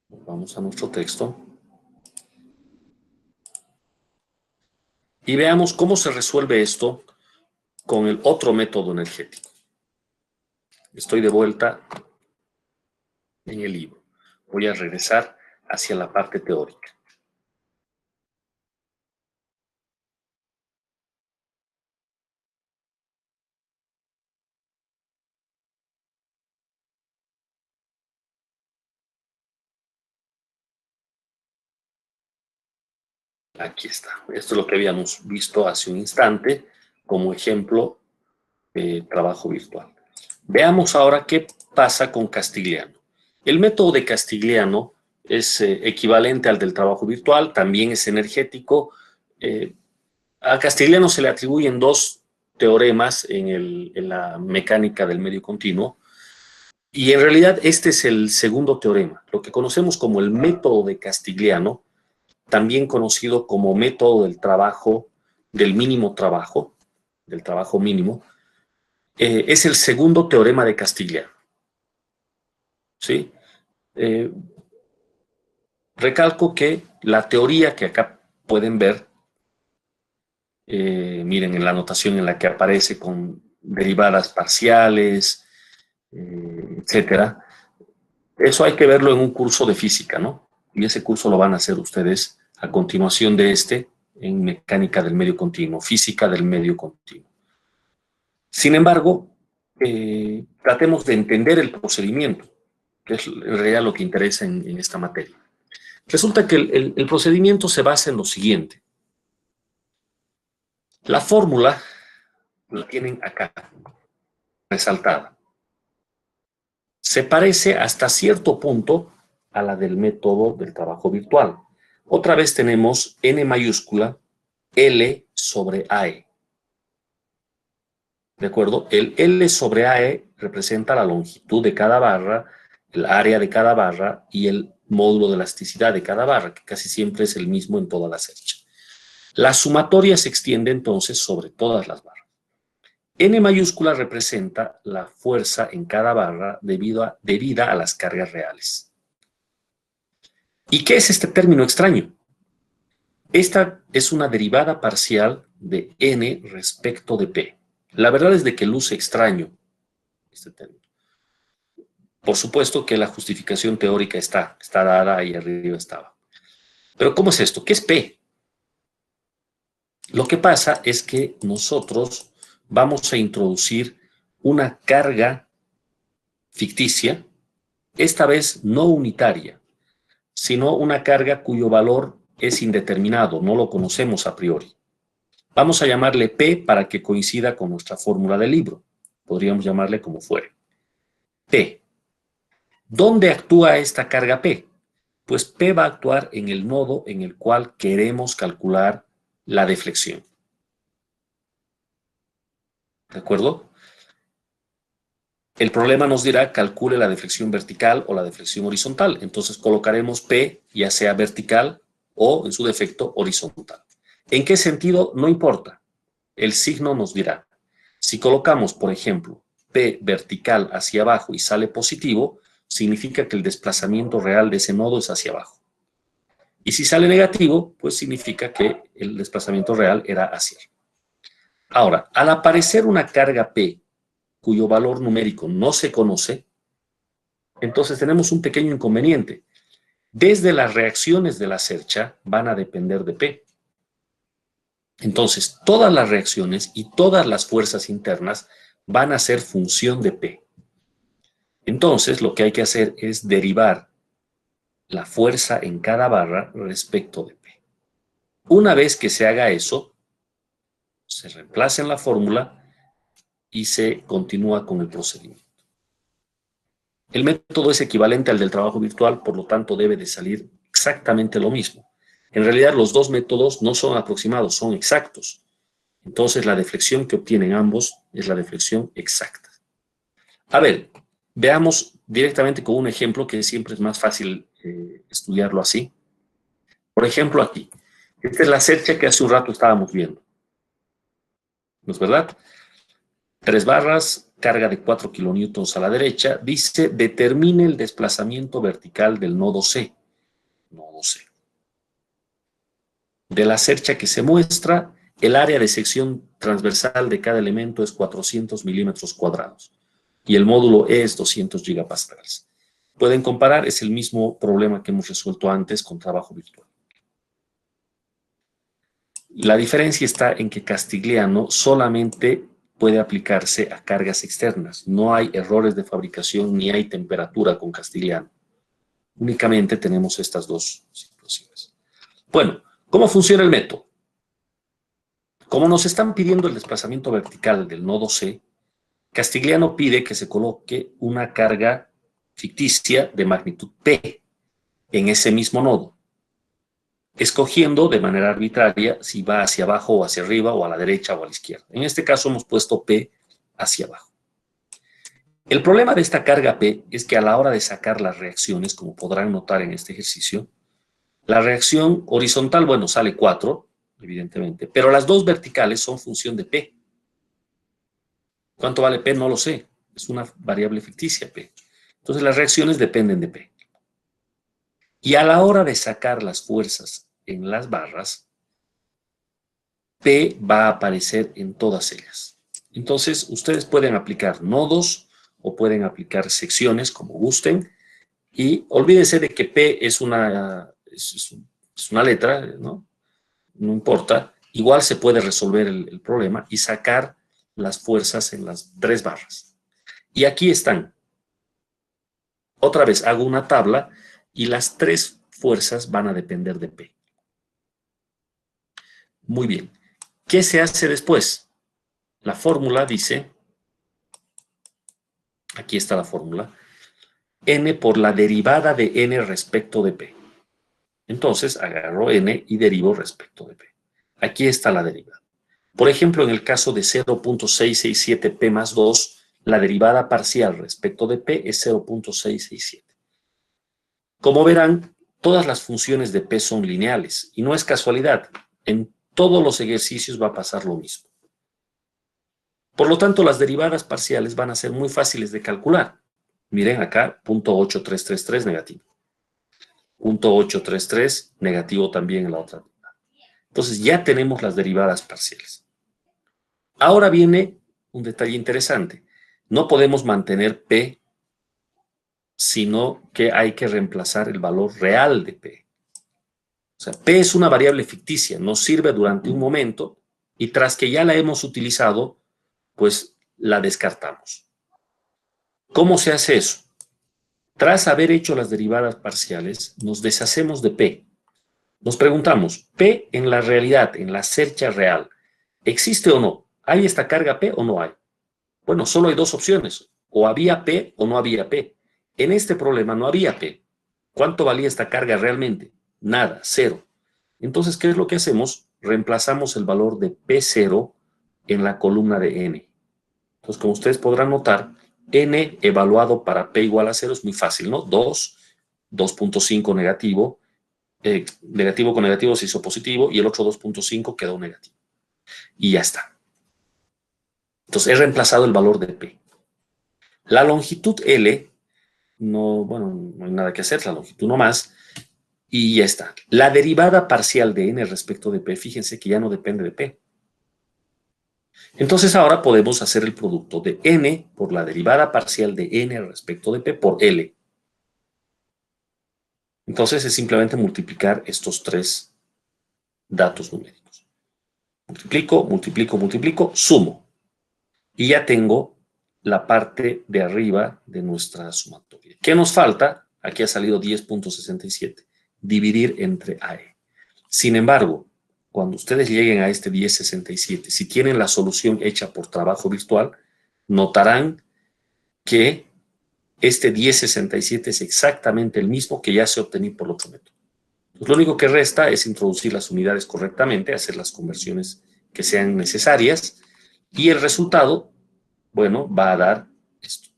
Vamos a nuestro texto. Y veamos cómo se resuelve esto con el otro método energético. Estoy de vuelta en el libro. Voy a regresar hacia la parte teórica. Aquí está. Esto es lo que habíamos visto hace un instante como ejemplo de trabajo virtual. Veamos ahora qué pasa con Castigliano. El método de Castigliano es equivalente al del trabajo virtual, también es energético. A Castigliano se le atribuyen dos teoremas en la mecánica del medio continuo, y en realidad este es el segundo teorema, lo que conocemos como el método de Castigliano, también conocido como método del trabajo, del mínimo trabajo, del trabajo mínimo, es el segundo teorema de Castigliano. ¿Sí? Recalco que la teoría que acá pueden ver, miren en la anotación en la que aparece con derivadas parciales, etcétera, eso hay que verlo en un curso de física, ¿no? Y ese curso lo van a hacer ustedes a continuación de este en mecánica del medio continuo, física del medio continuo. Sin embargo, tratemos de entender el procedimiento, que es en realidad lo que interesa en esta materia. Resulta que el procedimiento se basa en lo siguiente. La fórmula la tienen acá, resaltada. Se parece hasta cierto punto a la del método del trabajo virtual. Otra vez tenemos N mayúscula, L sobre AE. ¿De acuerdo? El L sobre AE representa la longitud de cada barra, el área de cada barra y el módulo de elasticidad de cada barra, que casi siempre es el mismo en toda la cercha. La sumatoria se extiende entonces sobre todas las barras. N mayúscula representa la fuerza en cada barra debida a las cargas reales. ¿Y qué es este término extraño? Esta es una derivada parcial de N respecto de P. La verdad es de que luce extraño este término. Por supuesto que la justificación teórica está dada ahí arriba estaba. Pero ¿cómo es esto? ¿Qué es P? Lo que pasa es que nosotros vamos a introducir una carga ficticia, esta vez no unitaria, sino una carga cuyo valor es indeterminado, no lo conocemos a priori. Vamos a llamarle P para que coincida con nuestra fórmula del libro. Podríamos llamarle como fuere. P. ¿Dónde actúa esta carga P? Pues P va a actuar en el nodo en el cual queremos calcular la deflexión. ¿De acuerdo? El problema nos dirá calcule la deflexión vertical o la deflexión horizontal. Entonces colocaremos P ya sea vertical o, en su defecto, horizontal. ¿En qué sentido? No importa. El signo nos dirá. Si colocamos, por ejemplo, P vertical hacia abajo y sale positivo, significa que el desplazamiento real de ese nodo es hacia abajo. Y si sale negativo, pues significa que el desplazamiento real era hacia arriba. Ahora, al aparecer una carga P, cuyo valor numérico no se conoce, entonces tenemos un pequeño inconveniente. Desde las reacciones de la cercha van a depender de P. Entonces, todas las reacciones y todas las fuerzas internas van a ser función de P. Entonces, lo que hay que hacer es derivar la fuerza en cada barra respecto de P. Una vez que se haga eso, se reemplaza en la fórmula y se continúa con el procedimiento. El método es equivalente al del trabajo virtual, por lo tanto debe de salir exactamente lo mismo. En realidad los dos métodos no son aproximados, son exactos. Entonces la deflexión que obtienen ambos es la deflexión exacta. A ver, veamos directamente con un ejemplo que siempre es más fácil estudiarlo así. Por ejemplo aquí, esta es la cercha que hace un rato estábamos viendo. ¿No es verdad? 3 barras, carga de 4 kilonewtons a la derecha, dice, determine el desplazamiento vertical del nodo C. Nodo C. De la cercha que se muestra, el área de sección transversal de cada elemento es 400 milímetros cuadrados y el módulo E es 200 gigapascales. Pueden comparar, es el mismo problema que hemos resuelto antes con trabajo virtual. La diferencia está en que Castigliano solamente puede aplicarse a cargas externas. No hay errores de fabricación ni hay temperatura con Castigliano. Únicamente tenemos estas dos situaciones. Bueno, ¿cómo funciona el método? Como nos están pidiendo el desplazamiento vertical del nodo C, Castigliano pide que se coloque una carga ficticia de magnitud P en ese mismo nodo, escogiendo de manera arbitraria si va hacia abajo o hacia arriba o a la derecha o a la izquierda. En este caso hemos puesto P hacia abajo. El problema de esta carga P es que a la hora de sacar las reacciones, como podrán notar en este ejercicio, la reacción horizontal, bueno, sale 4, evidentemente, pero las dos verticales son función de P. ¿Cuánto vale P? No lo sé. Es una variable ficticia P. Entonces las reacciones dependen de P. Y a la hora de sacar las fuerzas en las barras, P va a aparecer en todas ellas. Entonces ustedes pueden aplicar nodos o pueden aplicar secciones como gusten. Y olvídense de que P es una letra, ¿no? No importa. Igual se puede resolver el problema y sacar las fuerzas en las 3 barras. Y aquí están. Otra vez hago una tabla y las 3 fuerzas van a depender de P. Muy bien. ¿Qué se hace después? La fórmula dice, aquí está la fórmula, N por la derivada de N respecto de P. Entonces agarro N y derivo respecto de P. Aquí está la derivada. Por ejemplo, en el caso de 0.667P más 2, la derivada parcial respecto de P es 0.667. Como verán, todas las funciones de P son lineales y no es casualidad. En todos los ejercicios va a pasar lo mismo. Por lo tanto, las derivadas parciales van a ser muy fáciles de calcular. Miren acá, 0.8333 negativo. 0.833 negativo también en la otra. Entonces ya tenemos las derivadas parciales. Ahora viene un detalle interesante. No podemos mantener P, sino que hay que reemplazar el valor real de P. O sea, P es una variable ficticia, nos sirve durante un momento, y tras que ya la hemos utilizado, pues la descartamos. ¿Cómo se hace eso? Tras haber hecho las derivadas parciales, nos deshacemos de P. Nos preguntamos, P en la realidad, en la cercha real, ¿existe o no? ¿Hay esta carga P o no hay? Bueno, solo hay dos opciones, o había P o no había P. En este problema no había P. ¿Cuánto valía esta carga realmente? Nada, cero. Entonces, ¿qué es lo que hacemos? Reemplazamos el valor de P0 en la columna de N. Entonces, como ustedes podrán notar, N evaluado para P igual a 0 es muy fácil, ¿no? 2, 2.5 negativo, negativo con negativo se hizo positivo y el otro 2.5 quedó negativo. Y ya está. Entonces, he reemplazado el valor de P. La longitud L, no, bueno, no hay nada que hacer, la longitud nomás, y ya está. La derivada parcial de N respecto de P, fíjense que ya no depende de P. Entonces ahora podemos hacer el producto de N por la derivada parcial de N respecto de P por L. Entonces es simplemente multiplicar estos tres datos numéricos. Multiplico, multiplico, multiplico, sumo. Y ya tengo la parte de arriba de nuestra sumatoria. ¿Qué nos falta? Aquí ha salido 10.67. Dividir entre AE. Sin embargo, cuando ustedes lleguen a este 1067, si tienen la solución hecha por trabajo virtual, notarán que este 1067 es exactamente el mismo que ya se obtuvo por el otro método. Pues lo único que resta es introducir las unidades correctamente, hacer las conversiones que sean necesarias, y el resultado, bueno, va a dar esto.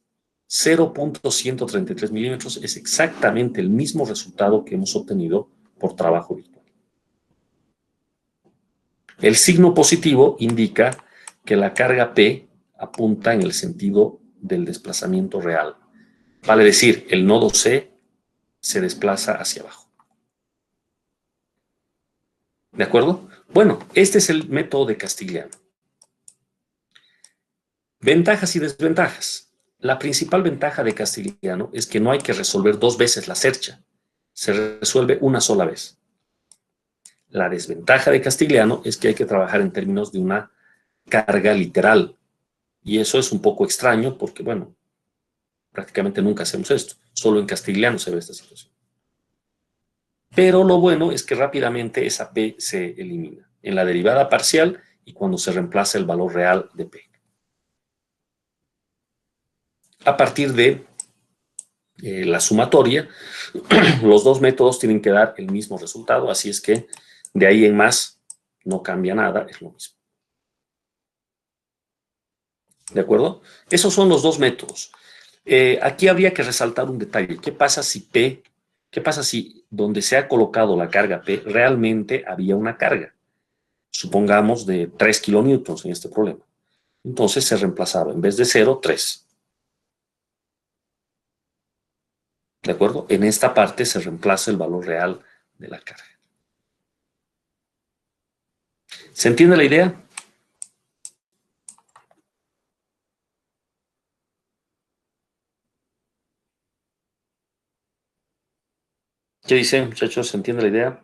0.133 milímetros es exactamente el mismo resultado que hemos obtenido por trabajo virtual. El signo positivo indica que la carga P apunta en el sentido del desplazamiento real. Vale decir, el nodo C se desplaza hacia abajo. ¿De acuerdo? Bueno, este es el método de Castigliano. Ventajas y desventajas. La principal ventaja de Castigliano es que no hay que resolver dos veces la cercha. Se resuelve una sola vez. La desventaja de Castigliano es que hay que trabajar en términos de una carga literal. Y eso es un poco extraño porque, bueno, prácticamente nunca hacemos esto. Solo en Castigliano se ve esta situación. Pero lo bueno es que rápidamente esa P se elimina en la derivada parcial y cuando se reemplaza el valor real de P. A partir de la sumatoria, los dos métodos tienen que dar el mismo resultado, así es que de ahí en más no cambia nada, es lo mismo. ¿De acuerdo? Esos son los dos métodos. Aquí habría que resaltar un detalle. ¿Qué pasa si donde se ha colocado la carga P realmente había una carga? Supongamos de 3 kilonewtons en este problema. Entonces se reemplazaba en vez de 0, 3. ¿De acuerdo? En esta parte se reemplaza el valor real de la carga. ¿Se entiende la idea? ¿Qué dicen, muchachos? ¿Se entiende la idea?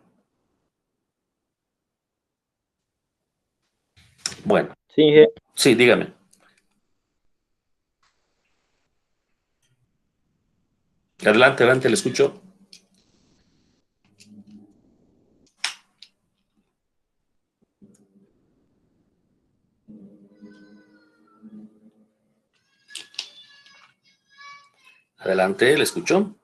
Bueno. Sí, dígame. Adelante, adelante, le escucho. Adelante, le escucho.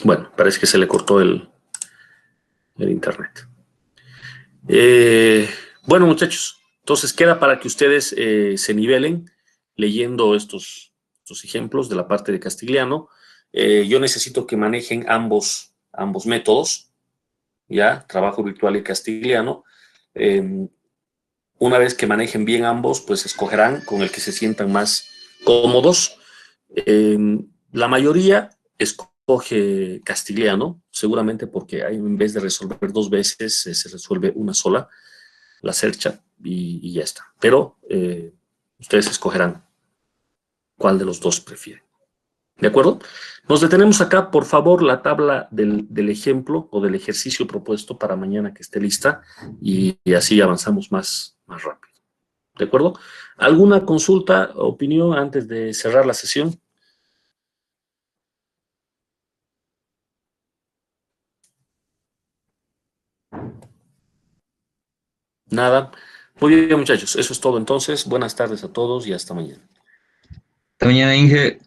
Bueno, parece que se le cortó el internet. Bueno, muchachos, entonces queda para que ustedes se nivelen leyendo estos ejemplos de la parte de Castigliano. Yo necesito que manejen ambos métodos, ¿ya? Trabajo virtual y Castigliano. Una vez que manejen bien ambos, pues escogerán con el que se sientan más cómodos. La mayoría escoge Castigliano, seguramente porque en vez de resolver dos veces, se resuelve una sola, la cercha, y ya está. Pero ustedes escogerán cuál de los dos prefieren. ¿De acuerdo? Nos detenemos acá, por favor, la tabla del ejemplo o del ejercicio propuesto para mañana que esté lista y así avanzamos más rápido. ¿De acuerdo? ¿Alguna consulta, opinión antes de cerrar la sesión? Nada. Muy bien, muchachos. Eso es todo entonces. Buenas tardes a todos y hasta mañana. Hasta mañana, Inge.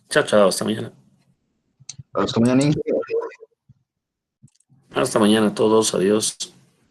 Chao, chao. Hasta mañana. Hasta mañana, Inge. Hasta mañana a todos. Adiós.